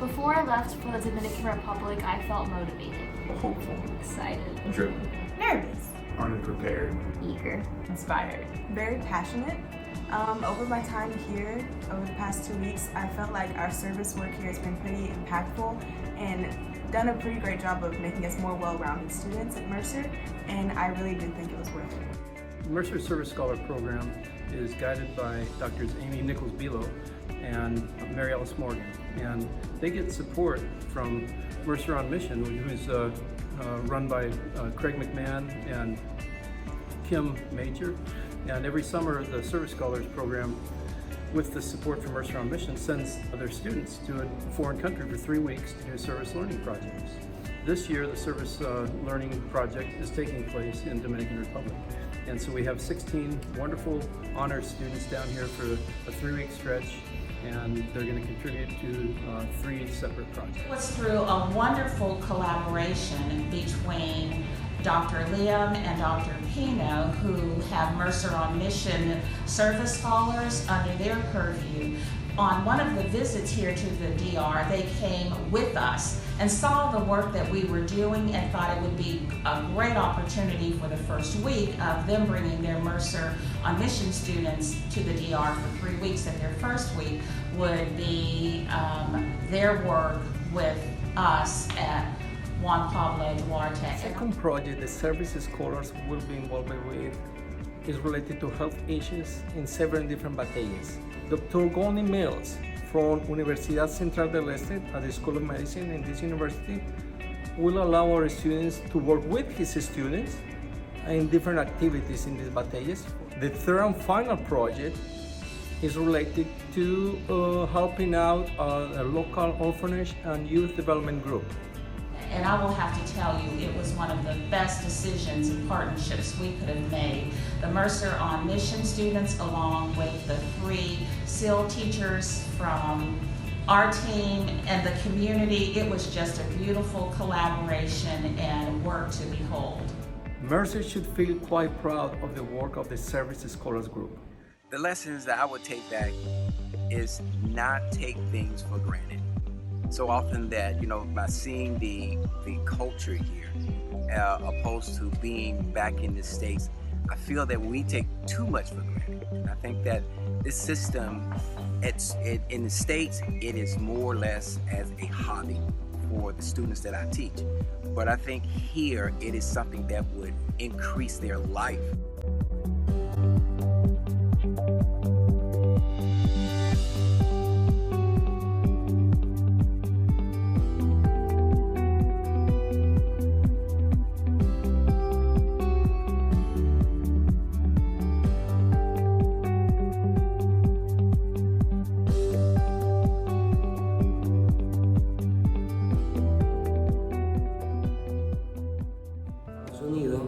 Before I left for the Dominican Republic, I felt motivated, Hopeful. excited, Driven. Nervous. Unprepared. eager, Inspired. Very passionate. Over my time here, over the past 2 weeks, I felt like our service work here has been pretty impactful and done a pretty great job of making us more well-rounded students at Mercer, and I really do think it was worth it. The Mercer Service Scholar Program is guided by Drs. Amy Nichols-Bilo and Mary Alice Morgan, and they get support from Mercer on Mission, who's run by Craig McMahon and Kim Major. And every summer, the Service Scholars Program, with the support from Mercer on Mission, sends their students to a foreign country for 3 weeks to do service learning projects. This year, the service learning project is taking place in Dominican Republic. And so we have 16 wonderful honors students down here for a 3-week stretch, and they're going to contribute to 3 separate projects. It was through a wonderful collaboration between Dr. Liam and Dr. Pino, who have Mercer on Mission service scholars under their purview. On one of the visits here to the DR, they came with us and saw the work that we were doing and thought it would be a great opportunity for the first week of them bringing their Mercer on Mission students to the DR for 3 weeks, and their first week would be their work with us at Juan Pablo Duarte. The second project the service scholars will be involved with is related to health issues in several different batallas. Dr. Golden Mills from Universidad Central del Este at the School of Medicine in this university will allow our students to work with his students in different activities in these batallas. The third and final project is related to helping out a local orphanage and youth development group. And I will have to tell you, it was one of the best decisions and partnerships we could have made. The Mercer on Mission students, along with the 3 SEAL teachers from our team and the community, it was just a beautiful collaboration and work to behold. Mercer should feel quite proud of the work of the Service Scholars Group. The lessons that I would take back is not take things for granted. So often that, by seeing the culture here, opposed to being back in the States, I feel that we take too much for granted. And I think that this system, in the States, it is more or less as a hobby for the students that I teach. But I think here, it is something that would increase their life. Unidos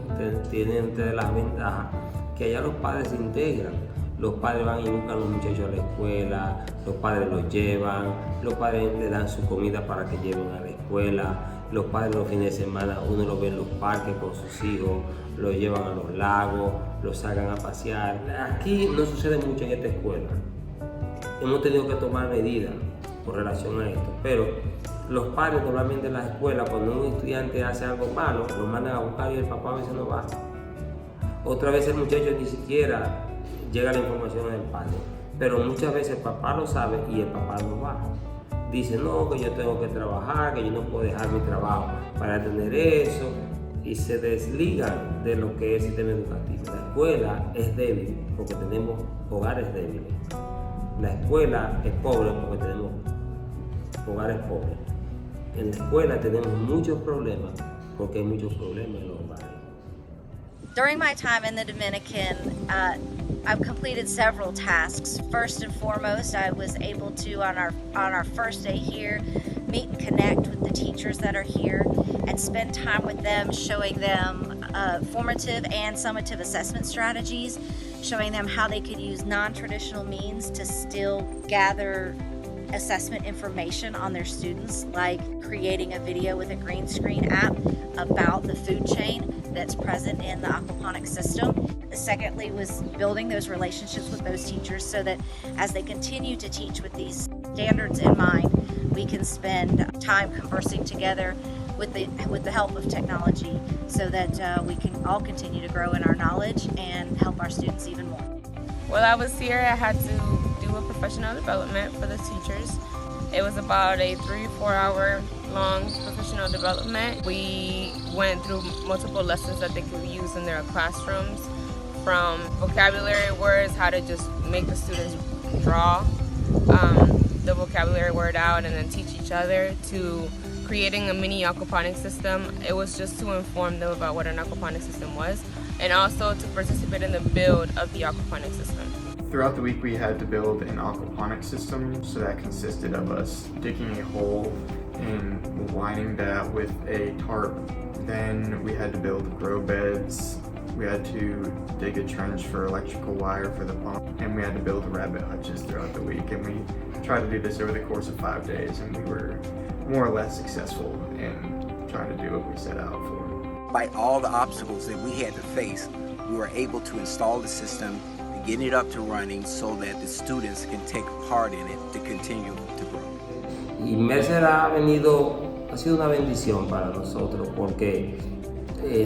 tienen entre las ventajas que allá los padres se integran. Los padres van y buscan a los muchachos a la escuela, los padres los llevan, los padres le dan su comida para que lleven a la escuela, los padres los fines de semana uno los ve en los parques con sus hijos, los llevan a los lagos, los sacan a pasear. Aquí no sucede mucho en esta escuela. Hemos tenido que tomar medidas con relación a esto, pero los padres normalmente en la escuela, cuando un estudiante hace algo malo, lo mandan a buscar y el papá a veces no va. Otra vez el muchacho ni siquiera llega la información del padre, pero muchas veces el papá lo sabe y el papá no va. Dice, no, que yo tengo que trabajar, que yo no puedo dejar mi trabajo para tener eso, y se desligan de lo que es el sistema educativo. La escuela es débil porque tenemos hogares débiles. La escuela es pobre porque tenemos hogares pobres. En la escuela tenemos muchos problemas porque hay muchos problemas en los hogares. During my time in the Dominican, I've completed several tasks. First and foremost, I was able to, on our first day here, meet and connect with the teachers that are here and spend time with them, showing them formative and summative assessment strategies, showing them how they could use non-traditional means to still gather assessment information on their students, like creating a video with a green screen app about the food chain that's present in the aquaponics system. Secondly was building those relationships with those teachers so that as they continue to teach with these standards in mind, we can spend time conversing together with the help of technology so that we can all continue to grow in our knowledge and help our students even more. While I was here, I had to do a professional development for the teachers. It was about a 3-4 hour long professional development. We went through multiple lessons that they could use in their classrooms, from vocabulary words, how to just make the students draw the vocabulary word out and then teach each other, to creating a mini aquaponics system. It was just to inform them about what an aquaponics system was, and also to participate in the build of the aquaponics system. Throughout the week we had to build an aquaponics system, so that consisted of us digging a hole and lining that with a tarp. Then we had to build grow beds, we had to dig a trench for electrical wire for the pump, and we had to build rabbit hutches throughout the week. And we tried to do this over the course of 5 days, and we were more or less successful in trying to do what we set out for. Despite all the obstacles that we had to face, we were able to install the system, getting it up to running so that the students can take part in it to continue to grow. Y Mercer ha sido una bendición para nosotros porque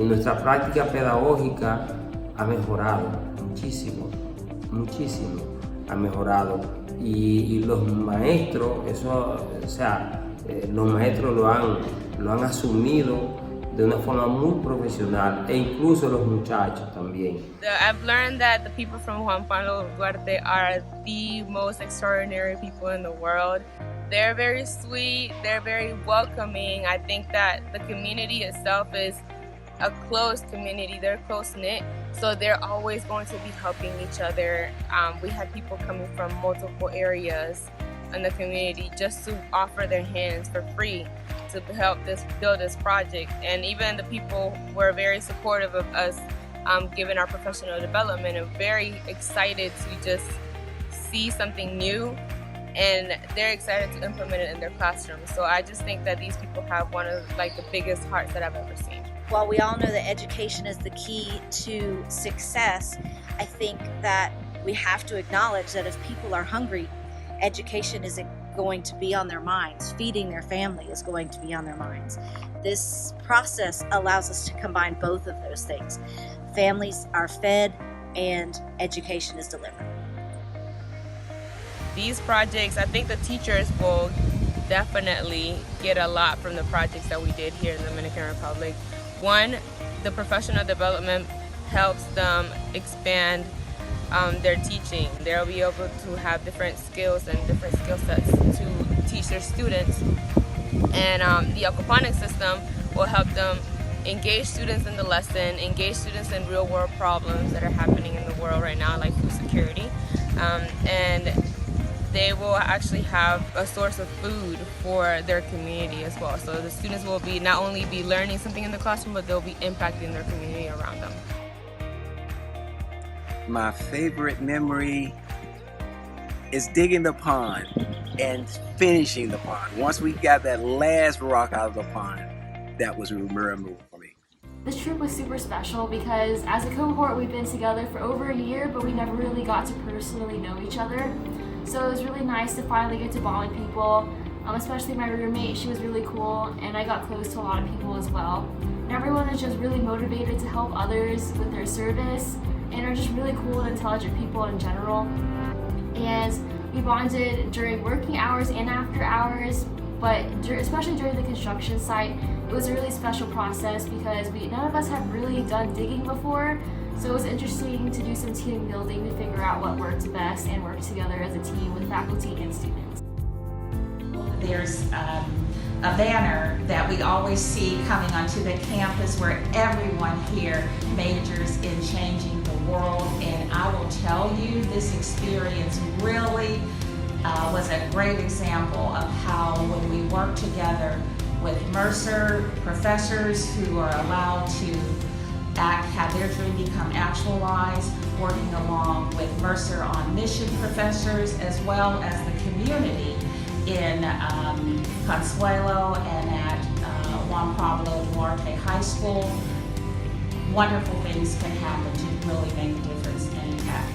nuestra práctica pedagógica ha mejorado muchísimo, muchísimo ha mejorado, y los maestros, los maestros lo han asumido de una forma muy profesional, e incluso los muchachos también. I've learned that the people from Juan Pablo Duarte are the most extraordinary people in the world. They're very sweet, they're very welcoming. I think that the community itself is a close community, they're close-knit, so they're always going to be helping each other. We had people coming from multiple areas in the community just to offer their hands for free to help build this project. And even the people were very supportive of us given our professional development, and very excited to just see something new, and they're excited to implement it in their classrooms. So I just think that these people have one of the biggest hearts that I've ever seen. While we all know that education is the key to success, I think that we have to acknowledge that if people are hungry, education isn't going to be on their minds. Feeding their family is going to be on their minds. This process allows us to combine both of those things. Families are fed and education is delivered. These projects, I think the teachers will definitely get a lot from the projects that we did here in the Dominican Republic. One, the professional development helps them expand their teaching. They'll be able to have different skills and different skill sets to teach their students. And the aquaponics system will help them engage students in the lesson, engage students in real world problems that are happening in the world right now, like food security. And they will actually have a source of food for their community as well. So the students will not only be learning something in the classroom, but they'll be impacting their community around them. My favorite memory is digging the pond and finishing the pond. Once we got that last rock out of the pond, that was memorable for me. This trip was super special because as a cohort we've been together for over a year, but we never really got to personally know each other. So it was really nice to finally get to bond with people, especially my roommate. She was really cool, and I got close to a lot of people as well. And everyone is just really motivated to help others with their service, and are just really cool and intelligent people in general. And we bonded during working hours and after hours, but especially during the construction site, it was a really special process because none of us had really done digging before. So it was interesting to do some team building to figure out what worked best and work together as a team with faculty and students. There's a banner that we always see coming onto the campus where everyone here majors in changing the world. And I will tell you, this experience really was a great example of how when we work together with Mercer professors who are allowed to have their dream become actualized, working along with Mercer on Mission professors, as well as the community in Consuelo and at Juan Pablo Duarte High School. Wonderful things can happen to really make a difference and impact.